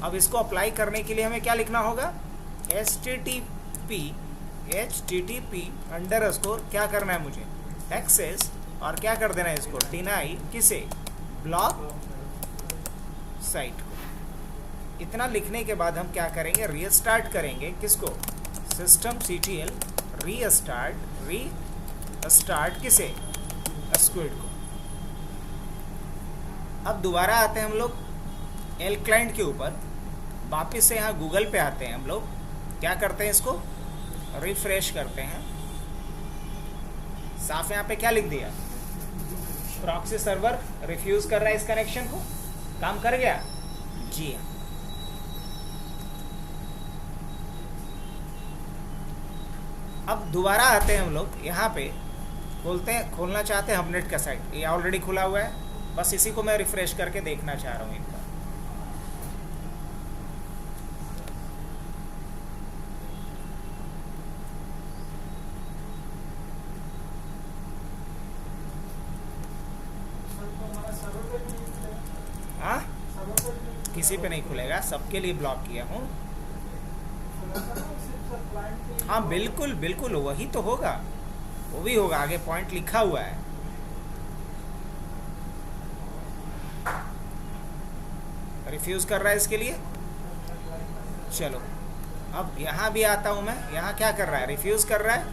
अब इसको अप्लाई करने के लिए हमें क्या लिखना होगा, HTTP _ क्या करना है मुझे, एक्सेस, और क्या कर देना है इसको, डिनाई किसे, ब्लॉक साइट को। इतना लिखने के बाद हम क्या करेंगे, रीस्टार्ट करेंगे किसको, systemctl रीस्टार्ट किसे, स्क्विड को। अब दोबारा आते हैं हम लोग L क्लाइंट के ऊपर, वापस से यहाँ गूगल पे आते हैं हम लोग, क्या करते हैं, इसको रिफ्रेश करते हैं। साफ यहाँ पे क्या लिख दिया, प्रॉक्सी सर्वर रिफ्यूज कर रहा है इस कनेक्शन को, काम कर गया जी हाँ। अब दोबारा आते हैं हम लोग यहाँ पे, खोलना चाहते हैं हमनेट का साइट, ये ऑलरेडी खुला हुआ है, बस इसी को मैं रिफ्रेश करके देखना चाह रहा हूँ एक बार। हाँ, किसी पे नहीं खुलेगा, सबके लिए ब्लॉक किया हूँ। हाँ बिल्कुल बिल्कुल, वही तो होगा, वो भी होगा, आगे पॉइंट लिखा हुआ है। रिफ्यूज कर रहा है इसके लिए, चलो अब यहाँ भी आता हूँ मैं, यहाँ क्या कर रहा है, रिफ्यूज कर रहा है,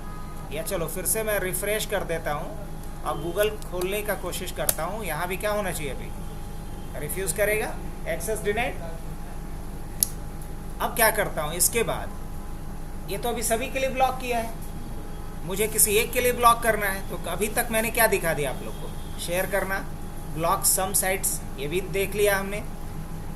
या चलो फिर से मैं रिफ्रेश कर देता हूँ, अब गूगल खोलने का कोशिश करता हूँ, यहाँ भी क्या होना चाहिए, अभी रिफ्यूज करेगा, एक्सेस डिनाइड। अब क्या करता हूँ, इसके बाद ये तो अभी सभी के लिए ब्लॉक किया है, मुझे किसी एक के लिए ब्लॉक करना है, तो अभी तक मैंने क्या दिखा दिया आप लोग को, शेयर करना, ब्लॉक सम साइट्स, ये भी देख लिया हमने,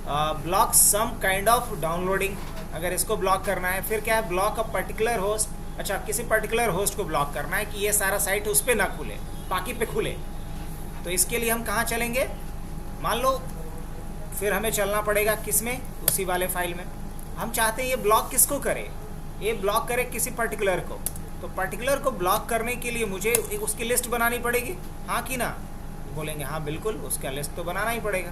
block some kind of downloading, अगर इसको ब्लॉक करना है, फिर क्या है, ब्लॉक अ पर्टिकुलर होस्ट, अच्छा किसी पर्टिकुलर होस्ट को ब्लॉक करना है कि ये सारा साइट उस पर ना खुले, बाकी पे खुले। तो इसके लिए हम कहाँ चलेंगे, मान लो फिर हमें चलना पड़ेगा किस में, उसी वाले फाइल में। हम चाहते हैं ये ब्लॉक किसको करे, ये ब्लॉक करे किसी पर्टिकुलर को, तो पर्टिकुलर को ब्लॉक करने के लिए मुझे उसकी लिस्ट बनानी पड़ेगी, हाँ कि ना, बोलेंगे हाँ बिल्कुल, उसका लिस्ट तो बनाना ही पड़ेगा।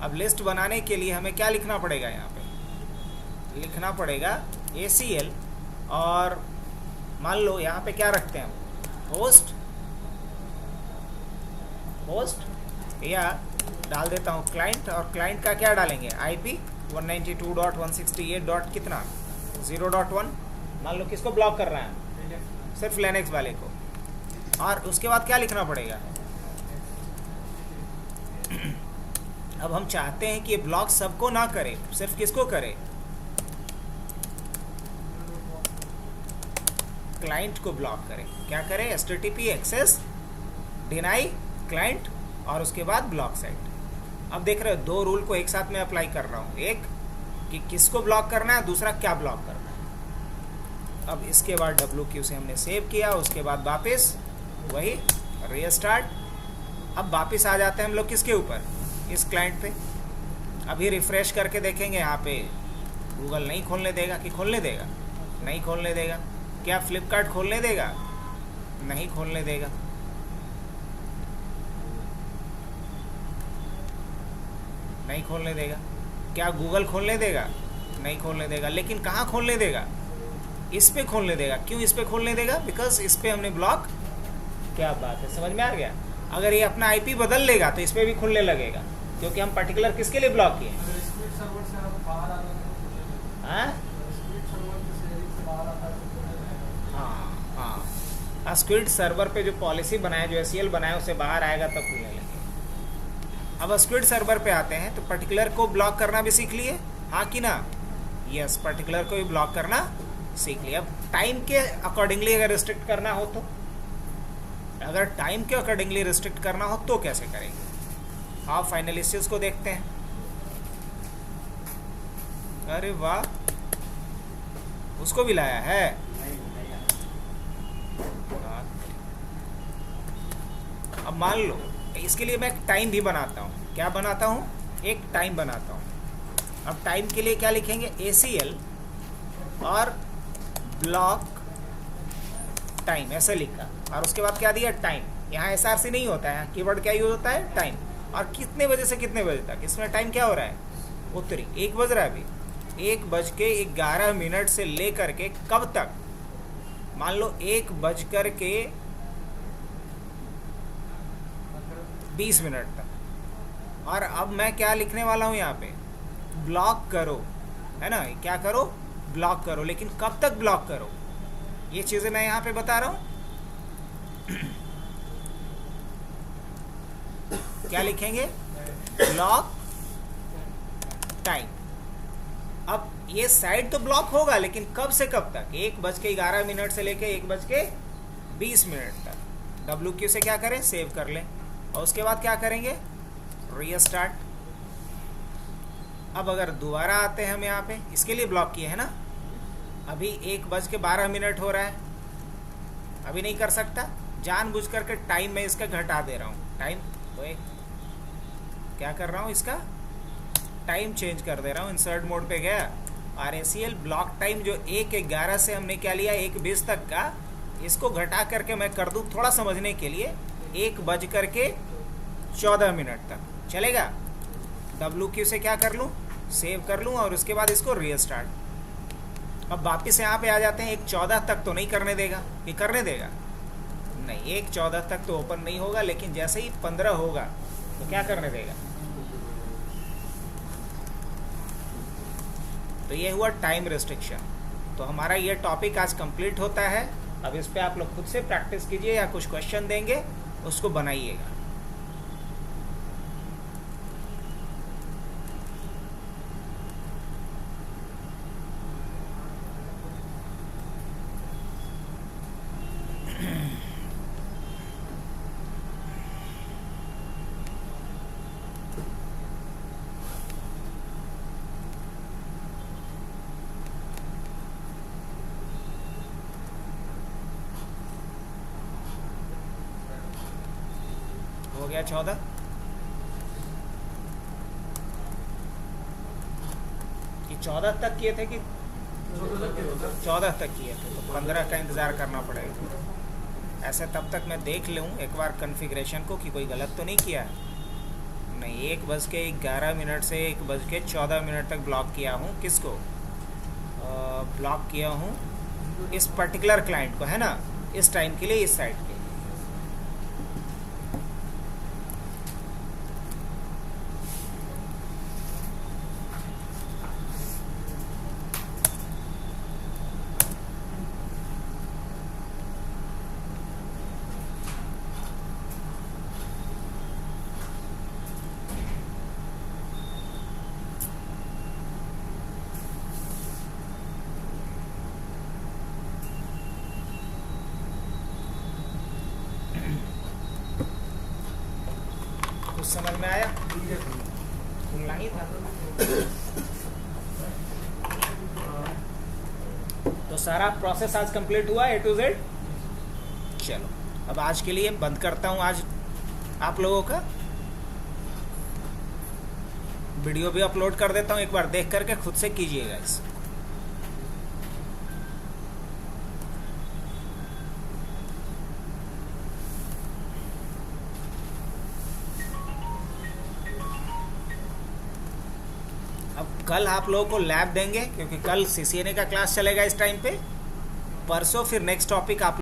अब लिस्ट बनाने के लिए हमें क्या लिखना पड़ेगा, यहाँ पे लिखना पड़ेगा ACL, और मान लो यहाँ पे क्या रखते हैं, होस्ट, या डाल देता हूँ क्लाइंट, और क्लाइंट का क्या डालेंगे, IP 192.168. कितना 0.1, मान लो किसको ब्लॉक कर रहा है, सिर्फ लिनक्स वाले को। और उसके बाद क्या लिखना पड़ेगा, अब हम चाहते हैं कि ये ब्लॉक सबको ना करे, सिर्फ किसको करे, क्लाइंट को ब्लॉक करे। क्या करे, HTTP एक्सेस डिनाई क्लाइंट, और उसके बाद ब्लॉक साइट। अब देख रहे हो, दो रूल को एक साथ में अप्लाई कर रहा हूँ, एक कि किसको ब्लॉक करना है, दूसरा क्या ब्लॉक करना है। अब इसके बाद WQ से हमने सेव किया, उसके बाद वापस वही रीस्टार्ट। अब वापस आ जाते हैं हम लोग किसके ऊपर, इस क्लाइंट पे। अभी रिफ्रेश करके देखेंगे, यहाँ पे गूगल नहीं खोलने देगा कि खोलने देगा, नहीं खोलने देगा। क्या फ्लिपकार्ट खोलने देगा, नहीं खोलने देगा। नहीं खोलने देगा। क्या गूगल खोलने देगा, नहीं खोलने देगा। लेकिन कहाँ खोलने देगा, इस पे खोलने देगा। क्यों इस पे खोलने देगा, बिकॉज इस पे हमने ब्लॉक, क्या बात है, समझ में आ गया। अगर ये अपना IP बदल लेगा तो इस पे भी खुलने लगेगा, क्योंकि हम पर्टिकुलर किसके लिए ब्लॉक किए। हाँ, स्क्विड सर्वर पे जो पॉलिसी बनाया, जो ACL बनाया, उसे बाहर आएगा तब खुलने लगेगा। अब स्क्विड सर्वर पे आते हैं, तो पर्टिकुलर को ब्लॉक करना भी सीख लिए, हाँ कि ना। यस, पर्टिकुलर को भी ब्लॉक करना सीख लिया। अब टाइम के अकॉर्डिंगली अगर रिस्ट्रिक्ट करना हो तो, अगर टाइम के अकॉर्डिंगली रिस्ट्रिक्ट करना हो तो कैसे करेंगे। आप फाइनल इस चीज़ को देखते हैं। अरे वाह, उसको भी लाया है। अब मान लो इसके लिए मैं एक टाइम भी बनाता हूँ। क्या बनाता हूँ? एक टाइम बनाता हूँ। अब टाइम के लिए क्या लिखेंगे? ACL और ब्लॉक टाइम ऐसे लिखा, और उसके बाद क्या दिया? टाइम। यहाँ SRC नहीं होता है, कीवर्ड क्या यूज होता है? टाइम। और कितने बजे से कितने बजे तक? इसमें टाइम क्या हो रहा है? उत्तरी 1 बज रहा है अभी। 1:11 से लेकर के कब तक? मान लो 1:20 तक। और अब मैं क्या लिखने वाला हूँ यहाँ पे? ब्लॉक करो, है ना? क्या करो? ब्लॉक करो। लेकिन कब तक ब्लॉक करो? ये चीज़ें मैं यहाँ पे बता रहा हूँ। क्या लिखेंगे? Block time. अब ये साइड तो ब्लॉक होगा, लेकिन कब से कब तक? 1:11 से लेके 1:20 तक। WQ से क्या करें? सेव कर लें। और उसके बाद क्या करेंगे? रीस्टार्ट। अब अगर दोबारा आते हैं हम यहाँ पे, इसके लिए ब्लॉक किए है ना। अभी 1:12 हो रहा है, अभी नहीं कर सकता। जानबूझ करके टाइम में इसका घटा दे रहा हूँ। टाइम तो क्या कर रहा हूँ? इसका टाइम चेंज कर दे रहा हूँ। इंसर्ट मोड पे गया, और ACL ब्लॉक टाइम जो 1:11 से हमने क्या लिया 1:20 तक का, इसको घटा करके मैं कर दूँ थोड़ा समझने के लिए 1:14 तक चलेगा। WQ से क्या कर लूँ? सेव कर लूँ, और उसके बाद इसको रीस्टार्ट। अब वापिस यहाँ पे आ जाते हैं। 1:14 तक तो नहीं करने देगा, ये करने देगा नहीं। 1:14 तक तो ओपन नहीं होगा, लेकिन जैसे ही 15 होगा तो क्या करने देगा? तो ये हुआ टाइम रिस्ट्रिक्शन। तो हमारा ये टॉपिक आज कंप्लीट होता है। अब इस पे आप लोग खुद से प्रैक्टिस कीजिए, या कुछ क्वेश्चन देंगे उसको बनाइएगा। हो गया 14। कि 14 तक किए थे कि 14 तक किए थे, तो 15 का इंतज़ार करना पड़ेगा। ऐसे तब तक मैं देख लूँ एक बार कॉन्फ़िगरेशन को कि कोई गलत तो नहीं किया है। नहीं, 1:11 से 1:14 तक ब्लॉक किया हूँ। किसको ब्लॉक किया हूँ? इस पर्टिकुलर क्लाइंट को, है ना, इस टाइम के लिए, इस साइट के। कुछ समझ में आया? खुलना ही था। तो सारा प्रोसेस आज कंप्लीट हुआ A to Z। चलो अब आज के लिए बंद करता हूँ। आज आप लोगों का वीडियो भी अपलोड कर देता हूँ, एक बार देख करके खुद से कीजिएगा इस। अब कल आप लोगों को लैब देंगे, क्योंकि कल CCNA का क्लास चलेगा इस टाइम पे। परसों फिर नेक्स्ट टॉपिक आप